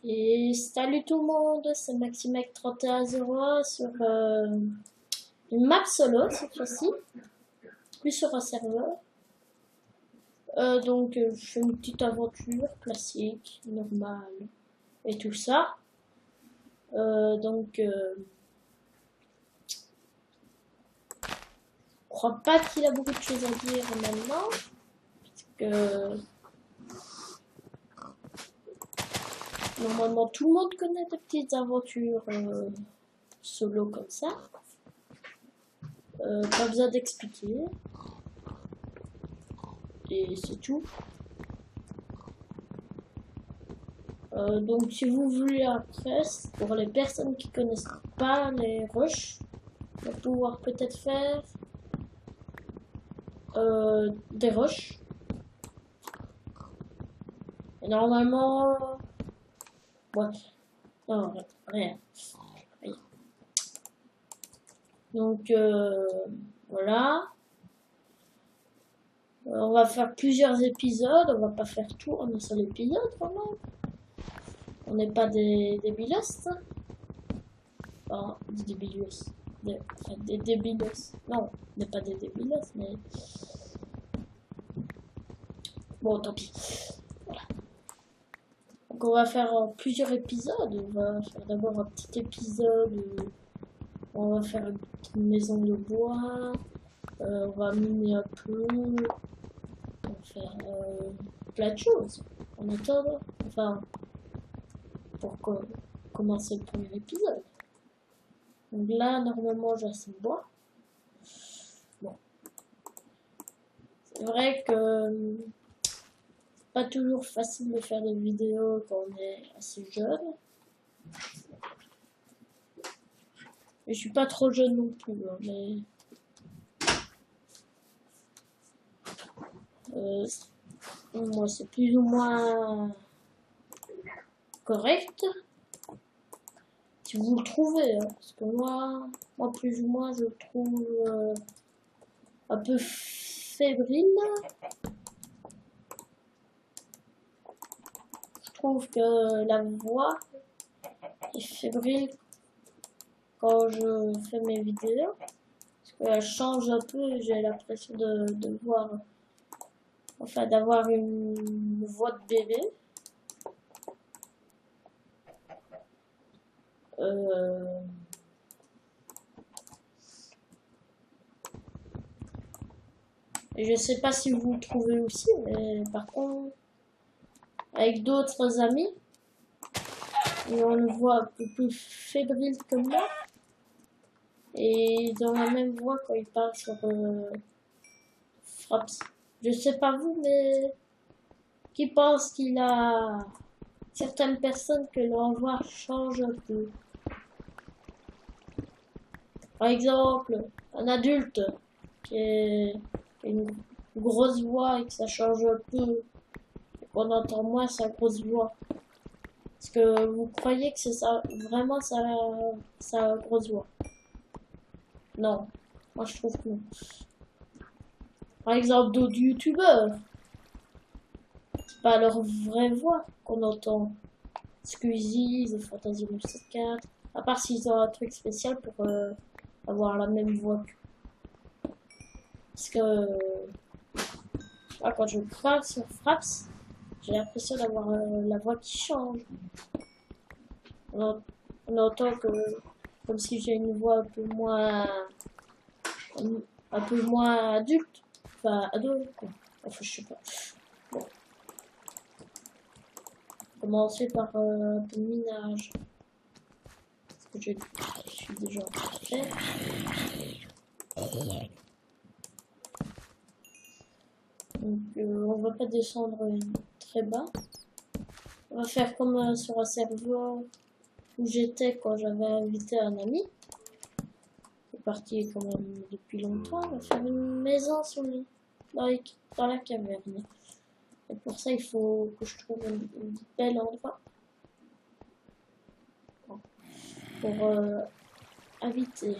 Et salut tout le monde, c'est Maximec3101 sur une map solo cette fois-ci, plus sur un serveur. Je fais une petite aventure classique, normale et tout ça. Je crois pas qu'il a beaucoup de choses à dire maintenant, parce que normalement tout le monde connaît des petites aventures solo comme ça. Pas besoin d'expliquer. Et c'est tout. Donc si vous voulez après, pour les personnes qui connaissent pas les rushs, on va pouvoir peut-être faire des rushs. Et normalement, ouais, non, rien. Donc voilà. On va faire plusieurs épisodes, on va pas faire tout en un seul épisode quand même. On n'est pas des débilos. Enfin, des débilos. Des débilos. Non, on n'est pas des débilos, mais... Bon, tant pis. Voilà. Donc on va faire plusieurs épisodes. On va faire d'abord un petit épisode où on va faire une petite maison de bois. On va miner un peu. On va faire plein de choses en attendant. Enfin, pour commencer le premier épisode. Donc là, normalement, j'ai assez de bois. Bon. C'est vrai que c'est pas toujours facile de faire des vidéos quand on est assez jeune. Et je suis pas trop jeune non plus, hein, mais... moi, c'est plus ou moins correct. Si vous le trouvez, hein, parce que moi plus ou moins, je le trouve un peu fébrile. Je trouve que la voix est fébrile quand je fais mes vidéos. Parce qu'elle change un peu, j'ai l'impression de voir... Enfin, d'avoir une voix de bébé. Et je sais pas si vous le trouvez aussi, mais par contre, avec d'autres amis, et on le voit un peu plus fébrile que moi, et dans la même voix quand il parle sur Fraps. Je sais pas vous, mais qui pense qu'il a certaines personnes que leur voix change un peu. Par exemple, un adulte qui a une grosse voix et que ça change un peu, et qu'on entend moins sa grosse voix. Est-ce que vous croyez que c'est ça, vraiment sa grosse voix? Non, moi je trouve que non. Par exemple, d'autres youtubeurs, c'est pas leur vraie voix qu'on entend. Squeezie, The Fantasy 974, à part s'ils ont un truc spécial pour avoir la même voix que... Parce que quand je parle sur Fraps, j'ai l'impression d'avoir la voix qui change. On entend que comme si j'ai une voix un peu moins adulte, enfin ado quoi. Enfin je sais pas. Bon. Commencer par un peu de minage. Parce que je suis déjà en train de faire. Donc on va pas descendre très bas. On va faire comme sur un serveur où j'étais quand j'avais invité un ami. Il est parti quand même depuis longtemps. On va faire une maison dans la caverne. Et pour ça, il faut que je trouve un bel endroit pour habiter.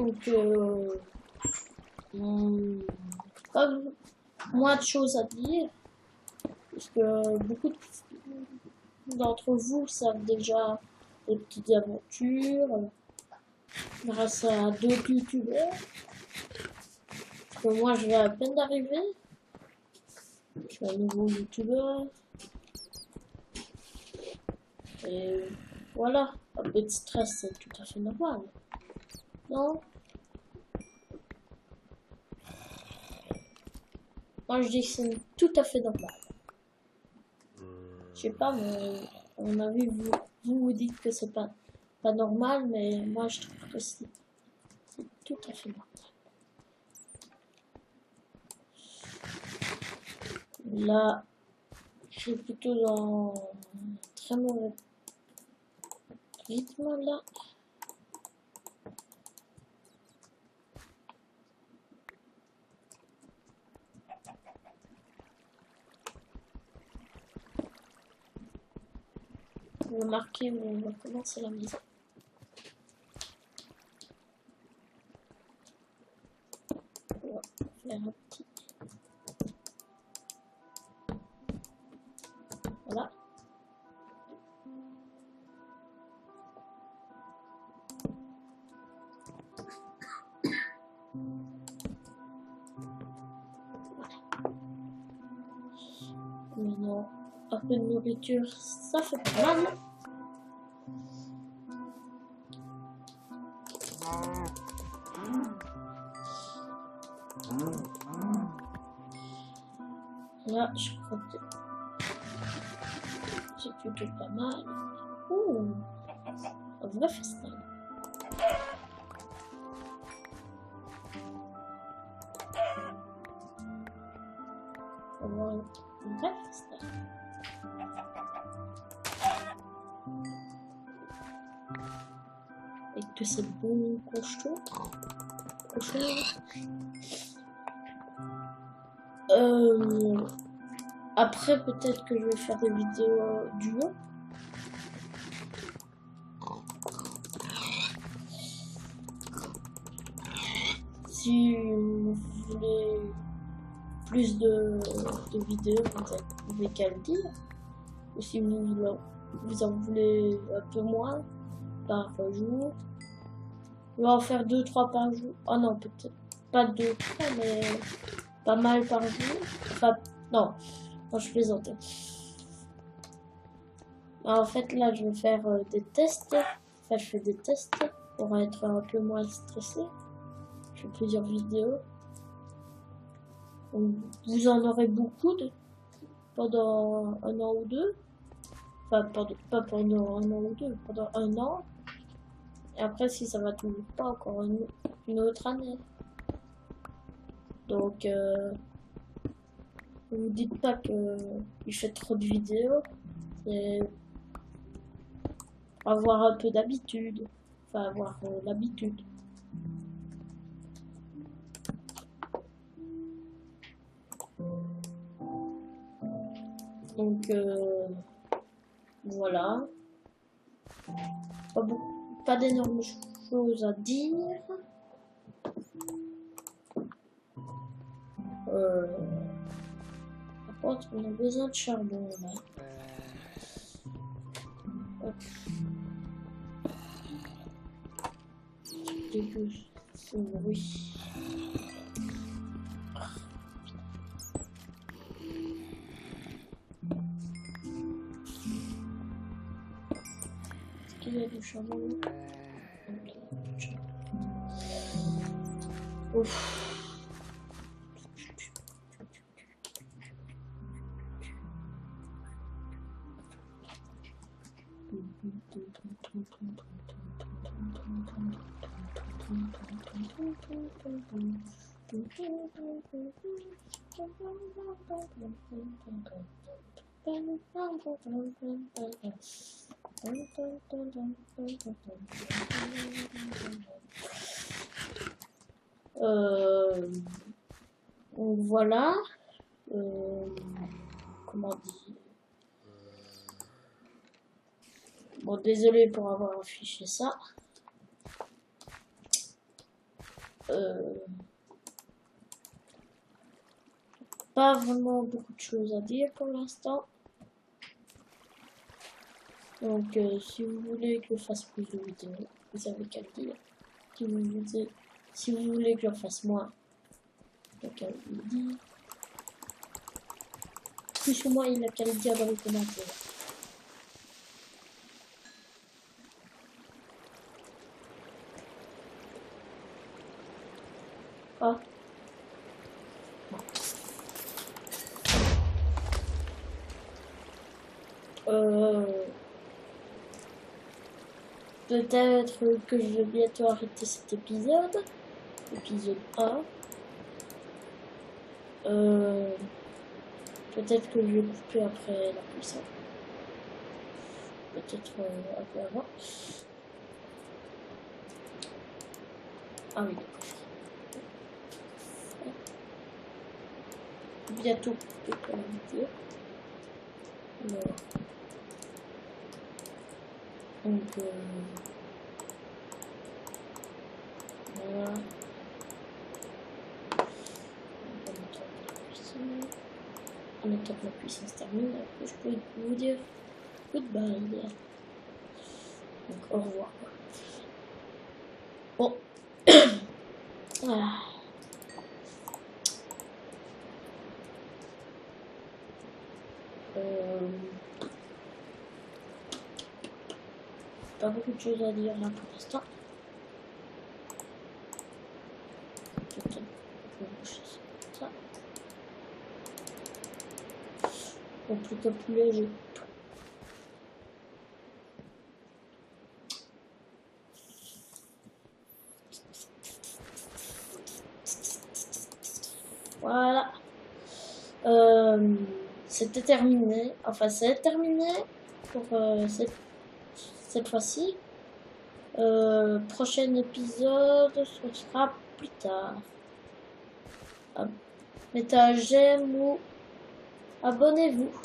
Donc, pas moins de choses à dire, puisque beaucoup d'entre vous savent déjà des petites aventures grâce à d'autres youtubeurs. Parce que moi, je vais à peine d'arriver. Je suis un nouveau youtubeur. Et voilà, un peu de stress, c'est tout à fait normal. Non? Moi, je dis que c'est tout à fait normal. Je sais pas, mais à mon avis, vous dites que c'est pas normal, mais moi, je trouve que c'est tout à fait normal. Là, je suis plutôt dans un très mauvais rythme, là. Vous remarquez où on va commencer la maison. On va faire un petit... Voilà. Maintenant, un peu de nourriture, ça fait pas mal. Là, je crois que c'est plutôt pas mal. Ouh, un vrai festin. On va avoir un vrai festin. Avec tous ces bons cochons. Après, peut-être que je vais faire des vidéos duo. Si vous voulez plus de vidéos, vous n'avez qu'à le dire. Ou si vous en voulez un peu moins par jour. On va en faire 2-3 par jour. Oh non, peut-être pas 2-3, mais pas mal par jour. Enfin, non, je plaisantais. En fait, là, je vais faire des tests. Enfin, je fais des tests pour être un peu moins stressé. Je fais plusieurs vidéos. Donc, vous en aurez beaucoup pendant 1 an ou 2. Enfin, pas pendant 1 an ou 2, pendant 1 an. Et après, si ça va toujours pas, encore une autre année. Donc, vous dites pas que je fais trop de vidéos. C'est avoir un peu d'habitude. Enfin, avoir l'habitude. Donc, voilà. Pas d'énormes choses à dire. Par contre, on a besoin de charbon là. Hop. Dégueu, ce bruit. Est-ce qu'il y a du charbon là? Ouf. Donc voilà. Comment dire? Bon, désolé pour avoir affiché ça. Pas vraiment beaucoup de choses à dire pour l'instant. Donc, si vous voulez que je fasse plus de vidéos, vous avez qu'à le dire. Si vous voulez que je fasse moins, il n'y a qu'à le dire. Plus ou moins, il n'y a qu'à le dire dans les commentaires. Ah. Peut-être que je vais bientôt arrêter cet épisode. Épisode 1. Peut-être que je vais couper après la puissance. Peut-être un peu avant. Ah oui, d'accord. Bientôt couper pour la vidéo. Voilà. Donc, voilà. En attendant que la puissance termine, après je peux vous dire goodbye. Donc au revoir. Bon. Ah. Pas beaucoup de choses à dire là pour l'instant. Peut-être ça. Bon, plutôt plus léger. Voilà. C'était terminé. Enfin, c'est terminé pour cette fois-ci. Prochain épisode, ce sera plus tard. Mettez un j'aime ou abonnez-vous.